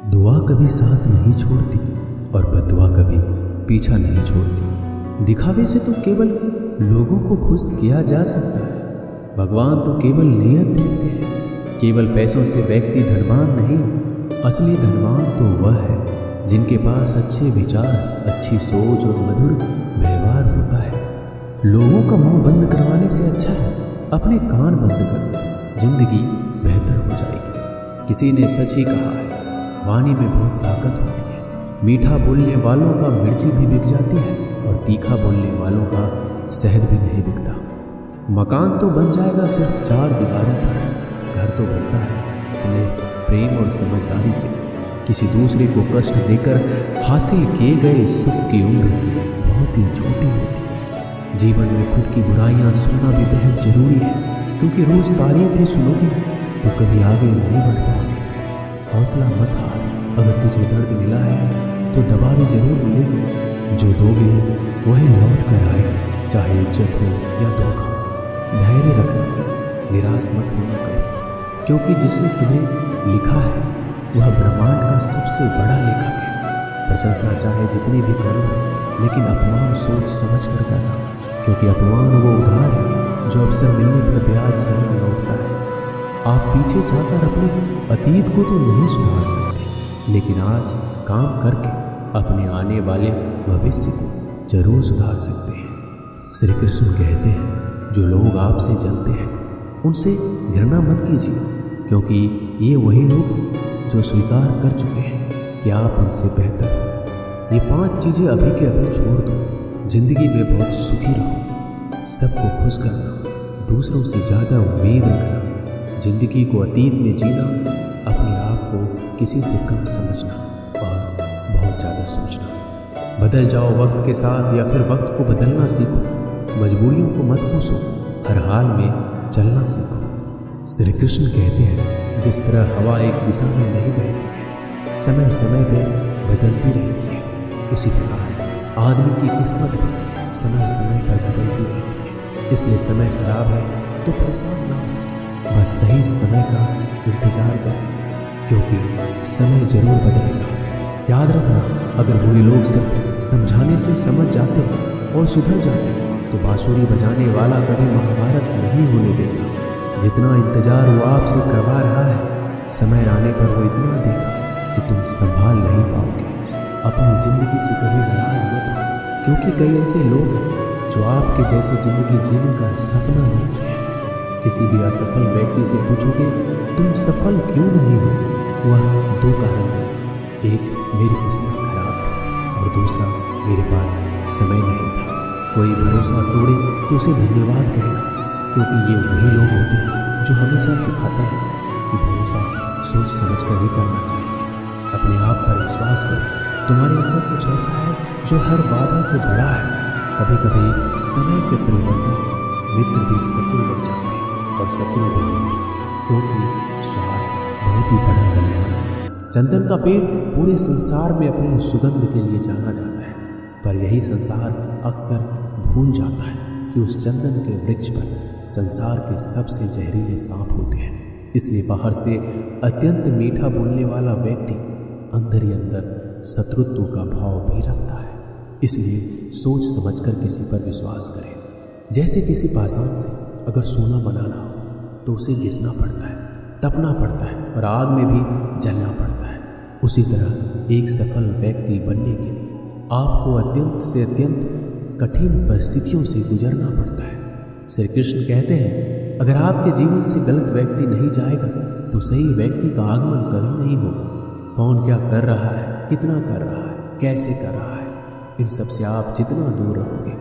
दुआ कभी साथ नहीं छोड़ती और बद्दुआ कभी पीछा नहीं छोड़ती। दिखावे से तो केवल लोगों को खुश किया जा सकता है। भगवान तो केवल नीयत देखते हैं। केवल पैसों से व्यक्ति धनवान नहीं, असली धनवान तो वह है जिनके पास अच्छे विचार, अच्छी सोच और मधुर व्यवहार होता है। लोगों का मुंह बंद करवाने से अच्छा है अपने कान बंद कर लो, जिंदगी बेहतर हो जाएगी। किसी ने सच ही कहा है, वाणी में बहुत ताकत होती है। मीठा बोलने वालों का मिर्ची भी बिक जाती है और तीखा बोलने वालों का शहद भी नहीं बिकता। मकान तो बन जाएगा सिर्फ 4 दीवारों पर, घर तो बनता है स्नेह, प्रेम और समझदारी से। किसी दूसरे को कष्ट देकर हासिल किए गए सुख की उम्र बहुत ही छोटी होती है। जीवन में खुद की बुराइयां सुनना भी बेहद जरूरी है, क्योंकि रोज तारीफ ही सुनोगे तो कभी आगे नहीं बढ़ पाओगे। हौसला मत हार, अगर तुझे दर्द मिला है तो दवा भी जरूर मिलेगी। जो दोगे वही लौट कर आएगा, चाहे इज्जत हो या धोखा। धैर्य रखना, निराश मत होना कभी, क्योंकि जिसने तुम्हें लिखा है वह ब्रह्मांड का सबसे बड़ा लेखक है। प्रशंसा चाहे जितनी भी कर लो, लेकिन अपमान सोच समझ कर करना, क्योंकि अपमान वो उधार है जो अवसर मिलने पर ब्याज सहित लौटता है। आप पीछे जाकर अपने अतीत को तो नहीं सुधार सकते, लेकिन आज काम करके अपने आने वाले भविष्य को जरूर सुधार सकते हैं। श्री कृष्ण कहते हैं, जो लोग आपसे जलते हैं उनसे घृणा मत कीजिए, क्योंकि ये वही लोग हैं जो स्वीकार कर चुके हैं कि आप उनसे बेहतर हो। ये 5 चीज़ें अभी के अभी छोड़ दो। जिंदगी में बहुत सुखी रहो, सबको खुश करना, दूसरों से ज़्यादा उम्मीद रखना, जिंदगी को अतीत में जीना, अपने आप को किसी से कम समझना और बहुत ज़्यादा सोचना। बदल जाओ वक्त के साथ या फिर वक्त को बदलना सीखो। मजबूरियों को मत कोसो, हर हाल में चलना सीखो। श्री कृष्ण कहते हैं, जिस तरह हवा एक दिशा में नहीं बहती है, समय समय पर बदलती रहती है, उसी प्रकार आदमी की किस्मत भी समय समय पर बदलती रहती है। इसलिए समय खराब है तो परेशान ना हो, बस सही समय का इंतजार करो, क्योंकि समय जरूर बदलेगा। याद रखना, अगर बुरे लोग सिर्फ समझाने से समझ जाते और सुधर जाते तो बांसुरी बजाने वाला कभी महाभारत नहीं होने देता। जितना इंतजार वो आपसे करवा रहा है, समय आने पर वो इतना देगा कि तुम संभाल नहीं पाओगे। अपनी जिंदगी से कभी नाराज मत हो, क्योंकि कई ऐसे लोग हैं जो आपके जैसे जिंदगी जीने का सपना देखते हैं। किसी भी असफल व्यक्ति से पूछोगे तुम सफल क्यों नहीं हो, वह 2 कारण देगा। एक, मेरी किस्मत खराब थी, और दूसरा, मेरे पास समय नहीं था। कोई भरोसा तोड़े तो उसे धन्यवाद कहेगा, क्योंकि ये वही लोग होते हैं जो हमेशा सिखाते हैं कि भरोसा सोच समझ कर ही करना चाहिए। अपने आप पर विश्वास करो, तुम्हारे अंदर कुछ ऐसा है जो हर बाधा से बड़ा है। कभी कभी समय के परिवर्तन से मित्र भी शत्रु बन जाते हैं और शत्रु भी मित्र, क्योंकि स्वार्थ बहुत ही बड़ा बलवान है। चंदन का पेड़ पूरे संसार में अपने सुगंध के लिए जाना जाता है, पर यही संसार अक्सर भूल जाता है कि उस चंदन के वृक्ष पर संसार के सबसे जहरीले सांप होते हैं। इसलिए बाहर से अत्यंत मीठा बोलने वाला व्यक्ति अंदर ही अंदर शत्रुत्व का भाव भी रखता है। इसलिए सोच समझकर किसी पर विश्वास करें। जैसे किसी पाषाण से अगर सोना बनाना हो तो उसे घिसना पड़ता है, तपना पड़ता है और आग में भी जलना पड़ता है। उसी तरह एक सफल व्यक्ति बनने के लिए आपको अत्यंत से अत्यंत कठिन परिस्थितियों से गुजरना पड़ता है। श्री कृष्ण कहते हैं, अगर आपके जीवन से गलत व्यक्ति नहीं जाएगा तो सही व्यक्ति का आगमन कभी नहीं होगा। कौन क्या कर रहा है, कितना कर रहा है, कैसे कर रहा है, इन सब से आप जितना दूर रहोगे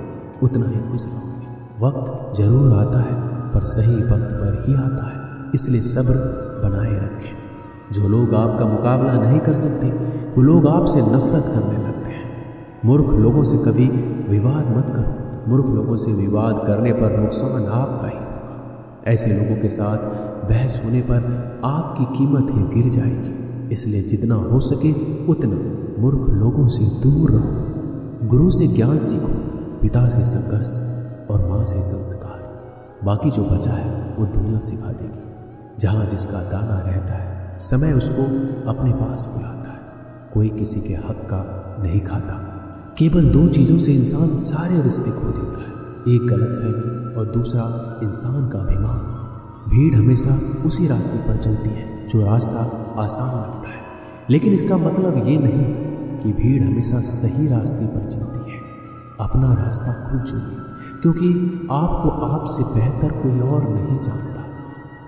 उतना ही खुश रहोगे। वक्त जरूर आता है, पर सही वक्त पर ही आता है, इसलिए सब्र बनाए रखें। जो लोग आपका मुकाबला नहीं कर सकते वो लोग आपसे नफरत करने लगते हैं। मूर्ख लोगों से कभी विवाद मत करो। मूर्ख लोगों से विवाद करने पर नुकसान आपका ही होगा। ऐसे लोगों के साथ बहस होने पर आपकी कीमत ही गिर जाएगी। इसलिए जितना हो सके उतना मूर्ख लोगों से दूर रहो। गुरु से ज्ञान सीखो, पिता से संघर्ष और माँ से संस्कार। बाकी जो बचा है वो दुनिया सिखा देगी। जहाँ जिसका दाना रहता है, समय उसको अपने पास बुलाता है। कोई किसी के हक का नहीं खाता। केवल दो चीज़ों से इंसान सारे रिश्ते खो देता है, एक गलतफहमी और दूसरा इंसान का अभिमान। भीड़ हमेशा उसी रास्ते पर चलती है जो रास्ता आसान लगता है, लेकिन इसका मतलब ये नहीं कि भीड़ हमेशा सही रास्ते पर चलती है। अपना रास्ता खुद चुनिए, क्योंकि आपको आपसे बेहतर कोई और नहीं जानता।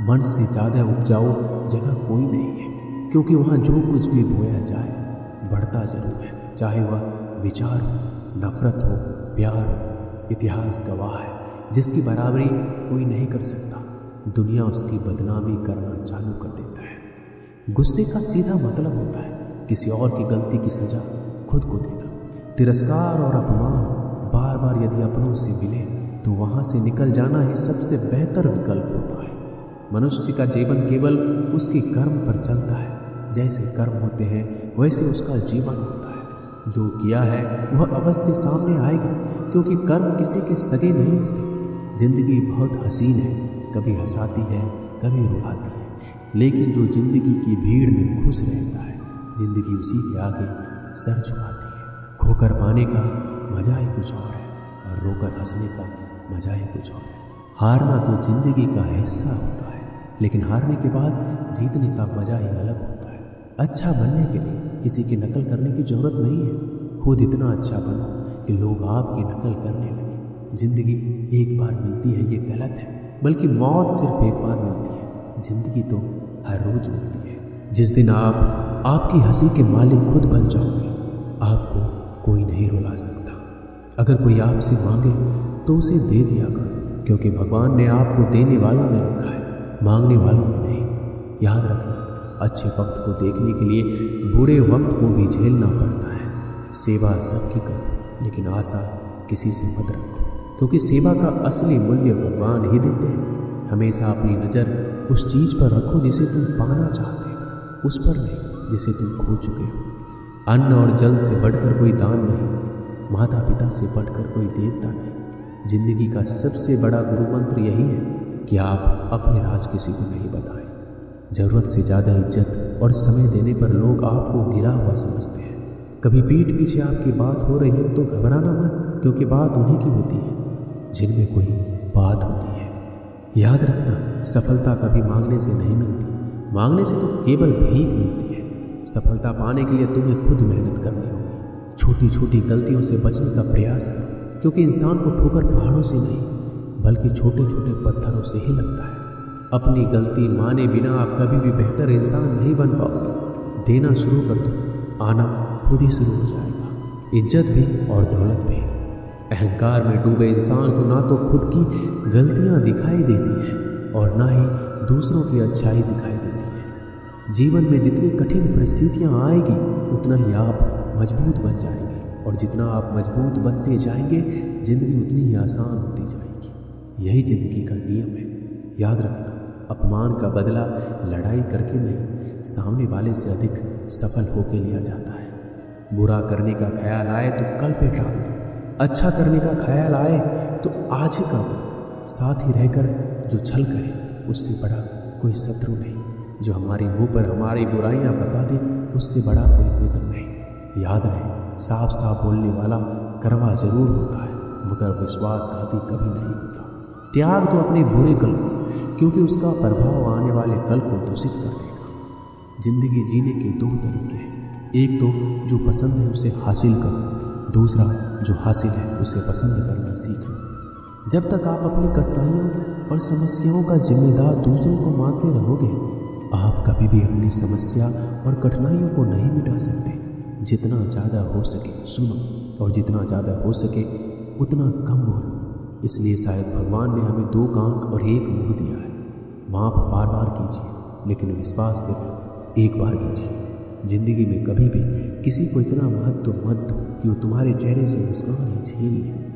मन से ज़्यादा उपजाऊ जगह कोई नहीं है, क्योंकि वहाँ जो कुछ भी बोया जाए बढ़ता जरूर है, चाहे वह विचार हो, नफरत हो, प्यार हो। इतिहास गवाह है, जिसकी बराबरी कोई नहीं कर सकता, दुनिया उसकी बदनामी करना चालू कर देता है। गुस्से का सीधा मतलब होता है किसी और की गलती की सजा खुद को देना। तिरस्कार और अपमान बार बार यदि अपनों से मिले तो वहाँ से निकल जाना ही सबसे बेहतर विकल्प होता है। मनुष्य का जीवन केवल उसके कर्म पर चलता है। जैसे कर्म होते हैं वैसे उसका जीवन होता है। जो किया है वह अवश्य सामने आएगा, क्योंकि कर्म किसी के सगे नहीं होते। जिंदगी बहुत हसीन है, कभी हंसाती है, कभी रुलाती है, लेकिन जो जिंदगी की भीड़ में खुश रहता है, जिंदगी उसी के आगे सर झुकाती है। खोकर पाने का मजा ही कुछ और है और रोकर हंसने का मजा ही कुछ और है। हारना तो जिंदगी का हिस्सा होता है, लेकिन हारने के बाद जीतने का मजा ही अलग होता है। अच्छा बनने के लिए किसी की नकल करने की जरूरत नहीं है। खुद इतना अच्छा बनो कि लोग आपकी नकल करने लगे। जिंदगी एक बार मिलती है ये गलत है, बल्कि मौत सिर्फ एक बार मिलती है। जिंदगी तो हर रोज मिलती है। जिस दिन आप आपकी हंसी के मालिक खुद बन जाओगे, आपको कोई नहीं रुला सकता। अगर कोई आपसे मांगे तो उसे दे दिया करो, क्योंकि भगवान ने आपको देने वालों में रखा है, मांगने वालों में नहीं। याद रखना, अच्छे वक्त को देखने के लिए बुरे वक्त को भी झेलना पड़ता है। सेवा सबकी करो, लेकिन आशा किसी से मत रखो, क्योंकि सेवा का असली मूल्य भगवान ही देते हैं। हमेशा अपनी नज़र उस चीज़ पर रखो जिसे तुम पाना चाहते हो, उस पर नहीं जिसे तुम खो चुके हो। अन्न और जल से बढ़कर कोई दान नहीं, माता पिता से बढ़कर कोई देवता नहीं। जिंदगी का सबसे बड़ा गुरु मंत्र यही है कि आप अपने राज किसी को नहीं बताएं। ज़रूरत से ज़्यादा इज्जत और समय देने पर लोग आपको गिरा हुआ समझते हैं। कभी पीठ पीछे आपकी बात हो रही है तो घबराना मत, क्योंकि बात उन्हीं की होती है जिनमें कोई बात होती है। याद रखना, सफलता कभी मांगने से नहीं मिलती, मांगने से तो केवल भीख मिलती है। सफलता पाने के लिए तुम्हें खुद मेहनत करनी होगी। छोटी छोटी गलतियों से बचने का प्रयास करो, क्योंकि इंसान को ठोकर पहाड़ों से नहीं बल्कि छोटे छोटे पत्थरों से ही लगता है। अपनी गलती माने बिना आप कभी भी बेहतर इंसान नहीं बन पाओगे। देना शुरू कर दो, आना खुद ही शुरू हो जाएगा, इज्जत भी और दौलत भी। अहंकार में डूबे इंसान को ना तो खुद की गलतियां दिखाई देती हैं और ना ही दूसरों की अच्छाई दिखाई देती है। जीवन में जितनी कठिन परिस्थितियां आएगी उतना ही आप मजबूत बन जाएंगे, और जितना आप मजबूत बनते जाएंगे जिंदगी उतनी ही आसान होती जाएगी। यही जिंदगी का नियम है। याद रखना, अपमान का बदला लड़ाई करके नहीं, सामने वाले से अधिक सफल होकर लिया जाता है। बुरा करने का ख्याल आए तो कल पे टाल दो, अच्छा करने का ख्याल आए तो आज ही कर दो। साथ ही रहकर जो छल करे उससे बड़ा कोई शत्रु नहीं। जो हमारे मुंह पर हमारी बुराइयां बता दे उससे बड़ा कोई मित्र नहीं। याद रहे, साफ साफ बोलने वाला कड़वा जरूर होता है, मगर विश्वासघाती कभी नहीं होता। त्याग दो अपने बुरे कल को, क्योंकि उसका प्रभाव आने वाले कल को दूषित कर देगा। जिंदगी जीने के दो तरीके हैं, एक तो जो पसंद है उसे हासिल करो, दूसरा जो हासिल है उसे पसंद करना सीखो। जब तक आप अपनी कठिनाइयों और समस्याओं का जिम्मेदार दूसरों को मानते रहोगे, आप कभी भी अपनी समस्या और कठिनाइयों को नहीं मिटा सकते। जितना ज़्यादा हो सके सुनो, और जितना ज़्यादा हो सके उतना कम बोलो। इसलिए शायद भगवान ने हमें 2 कान और 1 मुंह दिया है। माफ़ बार बार कीजिए, लेकिन विश्वास सिर्फ एक बार कीजिए। जिंदगी में कभी भी किसी को इतना महत्व मत दो कि वो तुम्हारे चेहरे से मुस्कान ही छीन ले।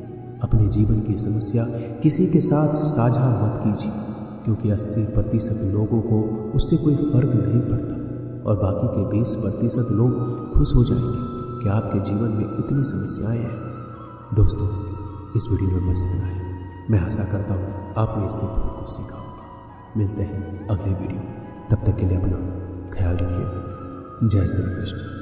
अपने जीवन की समस्या किसी के साथ साझा मत कीजिए, क्योंकि 80% लोगों को उससे कोई फर्क नहीं पड़ता, और बाकी के 20% लोग खुश हो जाएंगे कि आपके जीवन में इतनी समस्याएं हैं। दोस्तों, इस वीडियो में बस इतना है। मैं आशा करता हूँ आपने इससे बहुत कुछ सीखा होगा। मिलते हैं अगले वीडियो, तब तक के लिए अपना ख्याल रखिए। जय श्री कृष्ण।